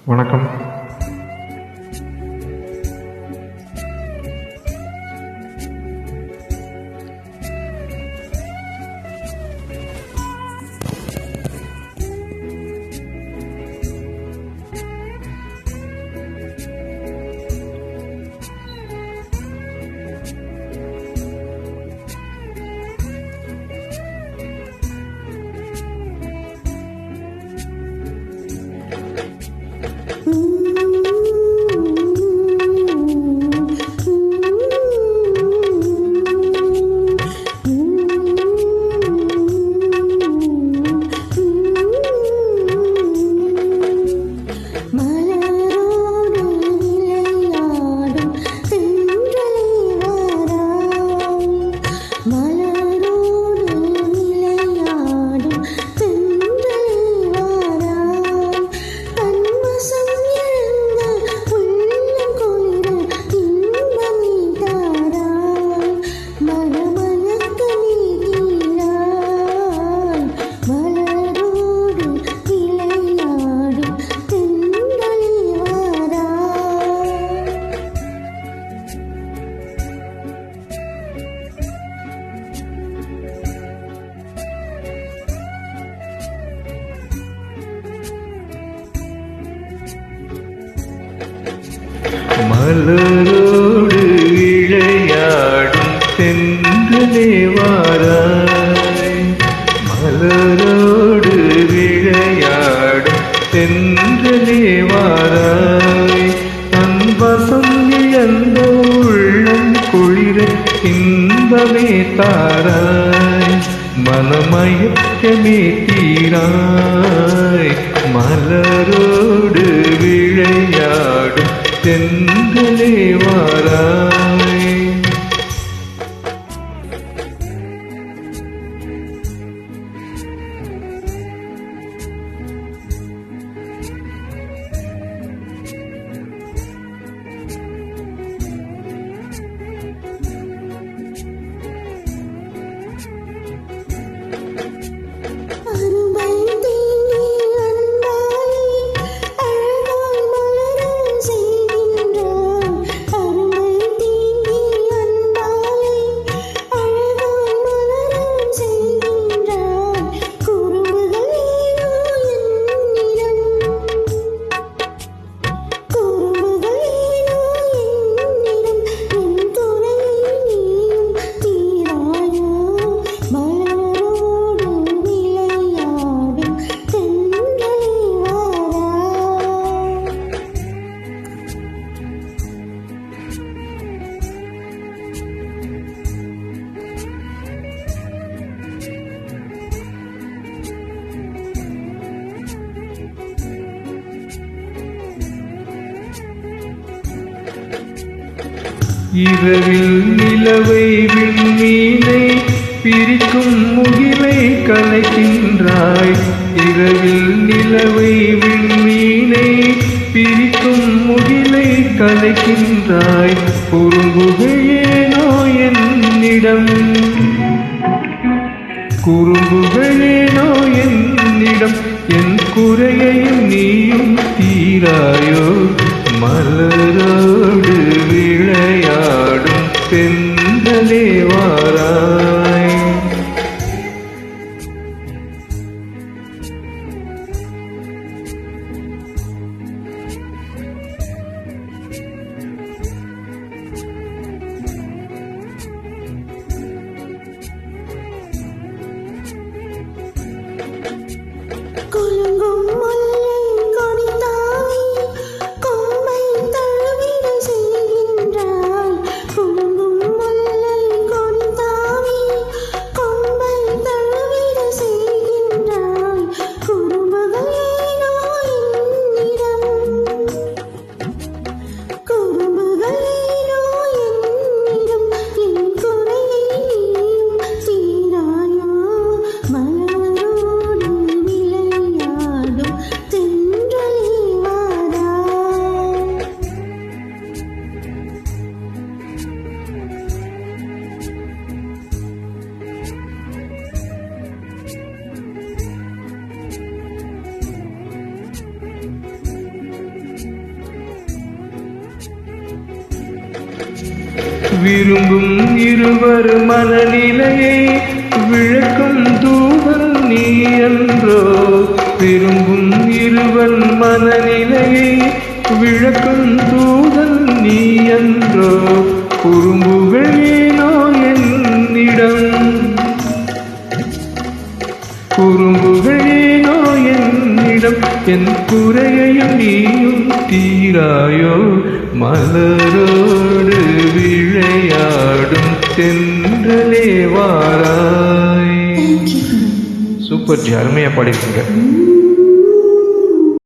வணக்கம். மலரோடு விளையாடும் தென்றலே வாராய், மலரோடு விளையாடும் தென்றலே வாராய், தன் வசம் இழந்த உள்ளம் குளிர இன்பமே தாராய், மனமயக்கமே தீராய், மலரோடு விளையாடும் தென்றலே வாராய். இரவில் நிலவை விண்மீனை பிரிக்கும் முகிலை கலைக்கின்றாய், இரவில் நிலவை விண்மீனை பிரிக்கும் முகிலை கலைக்கின்றாய், குறும்புகையேனோ என்னிடம், குறும்புகளேனோ என்னிடம், என் குறையையும் நீயும் தீராயோ, மலரோடு விளையாடும் தென்றலே வாராய். கொழுங்கும் முல்லை கொடித்தாவி விரும்பும் இருவர் மனநிலையை விளக்கும் தூதன் நீ என்றோ. விரும்பும் இருவர் மனநிலையை விளக்கும் தூதன் நீ என்றோ. குறும்புகள் ஏனோ என்னிடம், குறும்புகள் ஏனோ என்னிடம், என் குறையையும் நீயும் தீராயோ. மலரோடு விளையாடும் தென்றலே வாராய். சூப்பர் ஜி, அருமையா பாடிருக்கீங்க.